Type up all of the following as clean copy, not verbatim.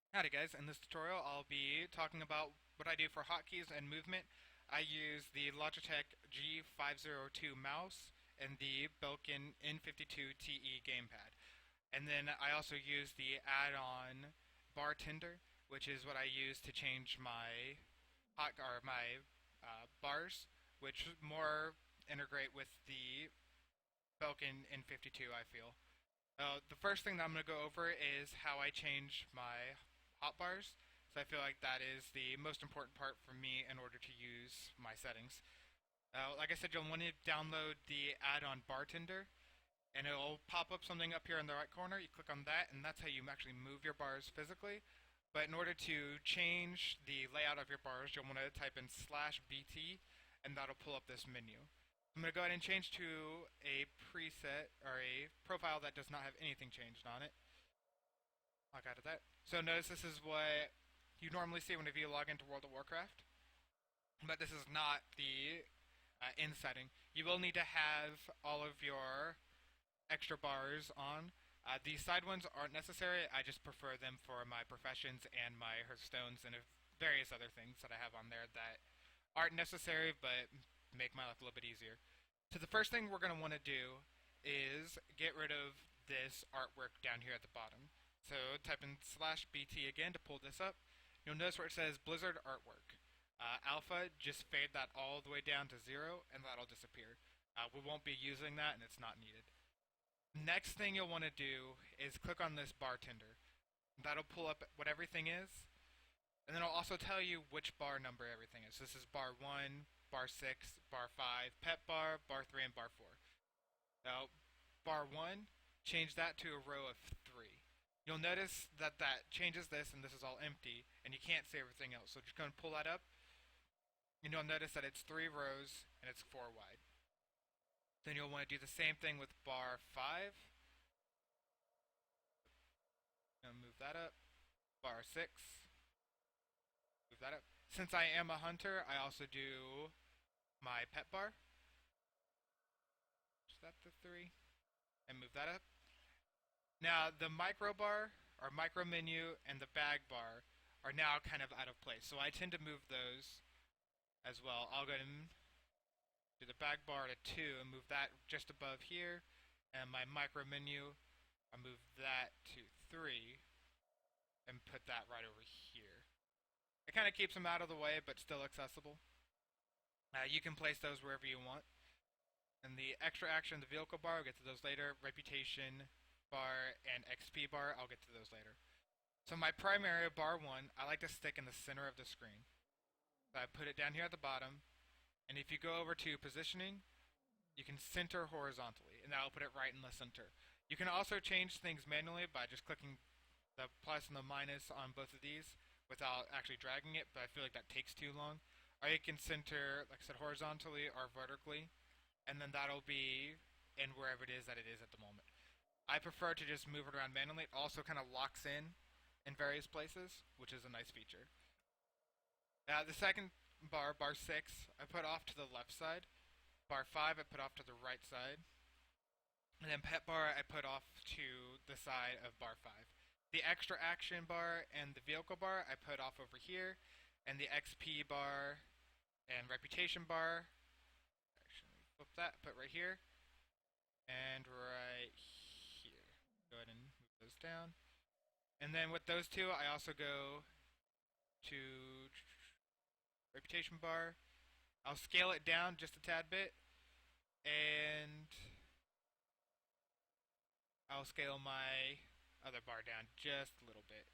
Howdy guys, in this tutorial I'll be talking about what I do for hotkeys and movement. I use the Logitech G502 mouse and the Belkin N52 TE gamepad. And then I also use the add-on Bartender, which is what I use to change my bars, which more integrate with the Belkin N52, I feel. The first thing that I'm going to go over is how I change my hotbars. So I feel like that is the most important part for me in order to use my settings. Like I said, you'll want to download the add-on Bartender, and it'll pop up something up here in the right corner. You click on that, and that's how you actually move your bars physically. But in order to change the layout of your bars, you'll want to type in /BT, and that'll pull up this menu. I'm going to go ahead and change to a preset or a profile that does not have anything changed on it. I got that. So notice this is what you normally see whenever you log into World of Warcraft, but this is not the in setting. You will need to have all of your extra bars on. These side ones aren't necessary. I just prefer them for my professions and my hearthstones and various other things that I have on there that aren't necessary but make my life a little bit easier. So the first thing we're going to want to do is get rid of this artwork down here at the bottom. So type in /BT again to pull this up. You'll notice where it says Blizzard Artwork. Alpha, just fade that all the way down to 0 and that'll disappear. We won't be using that and it's not needed. Next thing you'll want to do is click on this bartender. That'll pull up what everything is, and then it'll also tell you which bar number everything is. So this is bar 1, bar 6, bar 5, pet bar, bar 3, and bar 4. Now, bar 1, change that to a row of 3. You'll notice that that changes this, and this is all empty, and you can't see everything else. So just go and pull that up, and you'll notice that it's 3 rows, and it's 4 wide. Then you'll want to do the same thing with bar 5. Move that up. Bar 6. Move that up. Since I am a hunter, I also do my pet bar. Is that the 3? And move that up. Now, the micro bar, or micro menu, and the bag bar are now kind of out of place. So I tend to move those as well. I'll go ahead and do the bag bar to 2 and move that just above here. And my micro menu, I'll move that to 3 and put that right over here. It kind of keeps them out of the way, but still accessible. You can place those wherever you want. And the extra action, the vehicle bar, I'll get to those later. Reputation bar and XP bar, I'll get to those later. So my primary bar 1, I like to stick in the center of the screen. So I put it down here at the bottom, and if you go over to positioning, you can center horizontally, and that'll put it right in the center. You can also change things manually by just clicking the plus and the minus on both of these without actually dragging it, but I feel like that takes too long. Or you can center, like I said, horizontally or vertically, and then that'll be in wherever it is that it is at the moment. I prefer to just move it around manually. It also kind of locks in various places, which is a nice feature. Now the second bar, bar 6, I put off to the left side. Bar 5, I put off to the right side. And then pet bar, I put off to the side of bar 5. The extra action bar and the vehicle bar, I put off over here. And the XP bar and reputation bar, actually flip that, put right here. And right here. Go ahead and move those down. And then with those two, I also go to reputation bar. I'll scale it down just a tad bit, and I'll scale my other bar down just a little bit,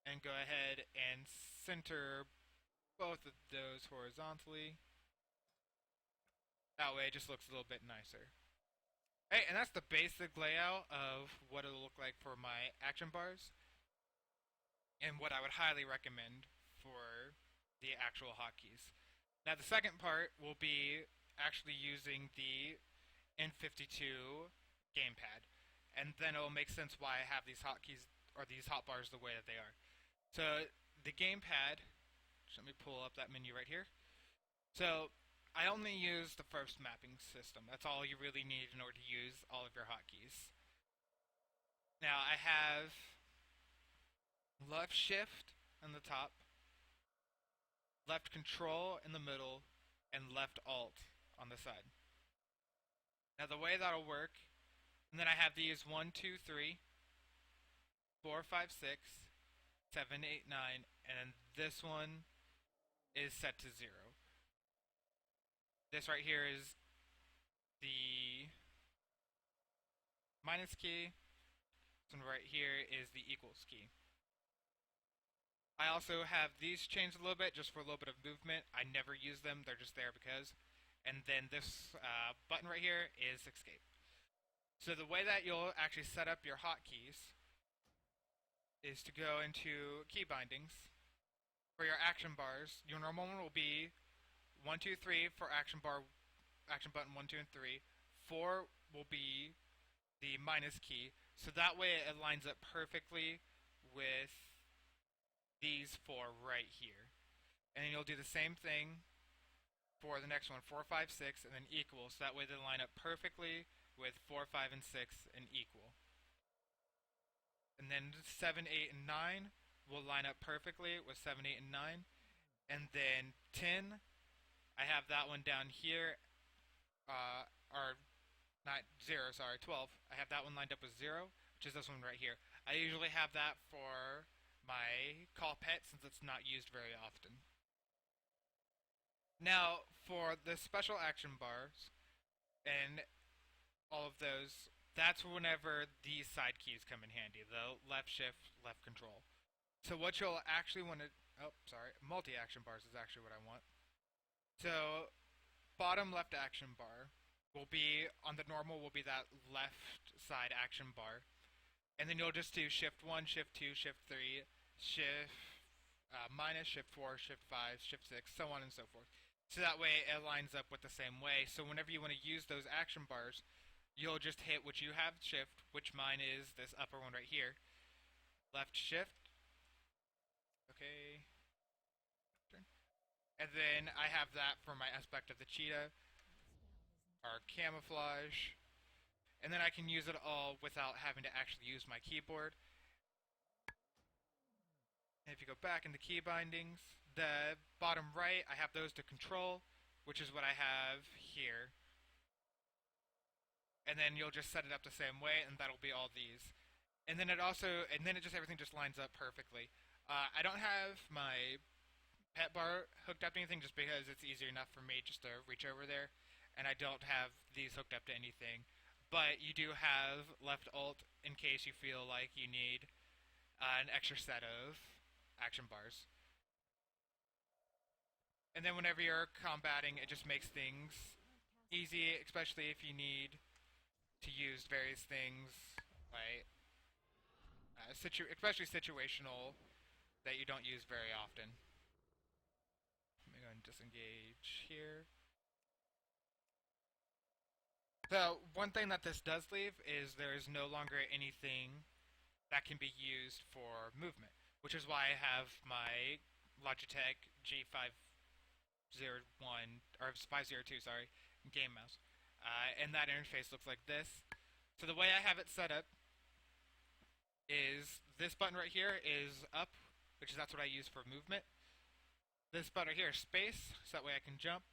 and go ahead and center both of those horizontally. That way it just looks a little bit nicer. Hey, and that's the basic layout of what it'll look like for my action bars, and what I would highly recommend for the actual hotkeys. Now the second part will be actually using the N52 gamepad, and then it'll make sense why I have these hotkeys or these hotbars the way that they are. So the gamepad, just let me pull up that menu right here. So I only use the first mapping system. That's all you really need in order to use all of your hotkeys. Now I have left shift on the top, left control in the middle, and left alt on the side. Now the way that'll work, and then I have these 1, 2, 3, 4, 5, 6, 7, 8, 9, and then this one is set to 0. This right here is the minus key. This one right here is the equals key. I also have these changed a little bit just for a little bit of movement. I never use them, they're just there because. And then this button right here is escape. So the way that you'll actually set up your hotkeys is to go into key bindings. For your action bars, your normal one will be 1, 2, 3 for action button 1, 2, and 3. 4 will be the minus key, so that way it lines up perfectly with these 4 right here. And then you'll do the same thing for the next one, 4, 5, 6, and then equal, so that way they line up perfectly with 4, 5, and 6 and equal. And then 7, 8, and 9 will line up perfectly with 7, 8, and 9. And then 10, I have that one down here, or not 0, sorry, 12. I have that one lined up with 0, which is this one right here. I usually have that for my call pet since it's not used very often. Now, for the special action bars and all of those, that's whenever these side keys come in handy, the left shift, left control. So what you'll actually want to, multi-action bars is actually what I want. So bottom left action bar will be, on the normal, will be that left side action bar. And then you'll just do shift 1, shift 2, shift 3, shift minus, shift 4, shift 5, shift 6, so on and so forth. So that way it lines up with the same way. So whenever you want to use those action bars, you'll just hit what you have shift, which mine is this upper one right here. Left shift. Okay. And then I have that for my aspect of the cheetah, or camouflage. And then I can use it all without having to actually use my keyboard. And if you go back into key bindings, the bottom right, I have those to control, which is what I have here. And then you'll just set it up the same way, and that'll be all these. And then everything just lines up perfectly. I don't have my pet bar hooked up to anything just because it's easier enough for me just to reach over there, and I don't have these hooked up to anything. But you do have left alt in case you feel like you need an extra set of action bars. And then whenever you're combating, it just makes things easy, especially if you need to use various things, like especially situational, that you don't use very often. Let me go and disengage here. So one thing that this does leave is there is no longer anything that can be used for movement, which is why I have my Logitech G501 or 502, sorry, game mouse, and that interface looks like this. So the way I have it set up is this button right here is up, that's what I use for movement. This button right here is space, so that way I can jump.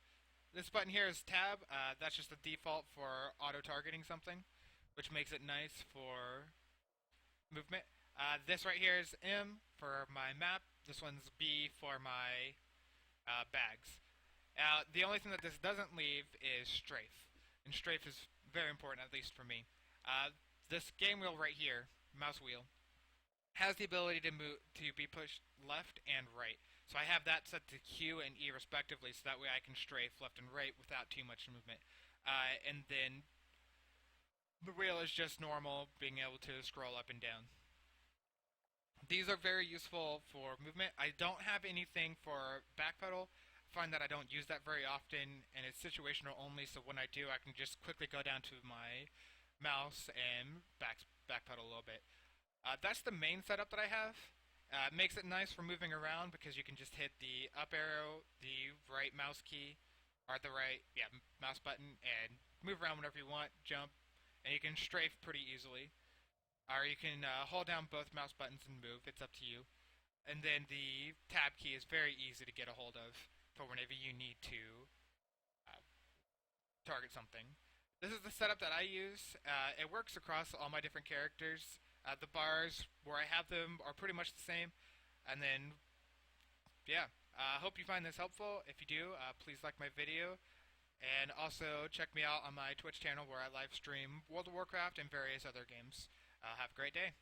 This button here is tab. That's just the default for auto-targeting something, which makes it nice for movement. This right here is M for my map. This one's B for my bags. The only thing that this doesn't leave is strafe, and strafe is very important, at least for me. This game wheel right here, mouse wheel, has the ability to be pushed left and right. So I have that set to Q and E respectively, so that way I can strafe left and right without too much movement. And then the wheel is just normal, being able to scroll up and down. These are very useful for movement. I don't have anything for back pedal. I find that I don't use that very often, and it's situational only, so when I do, I can just quickly go down to my mouse and back pedal a little bit. That's the main setup that I have. It makes it nice for moving around because you can just hit the up arrow, the right mouse key, or the right mouse button, and move around whenever you want, jump, and you can strafe pretty easily. Or you can hold down both mouse buttons and move, it's up to you. And then the tab key is very easy to get a hold of for whenever you need to uh, target something. This is the setup that I use. It works across all my different characters. The bars where I have them are pretty much the same. And then, yeah, I hope you find this helpful. If you do, please like my video. And also check me out on my Twitch channel where I live stream World of Warcraft and various other games. Have a great day.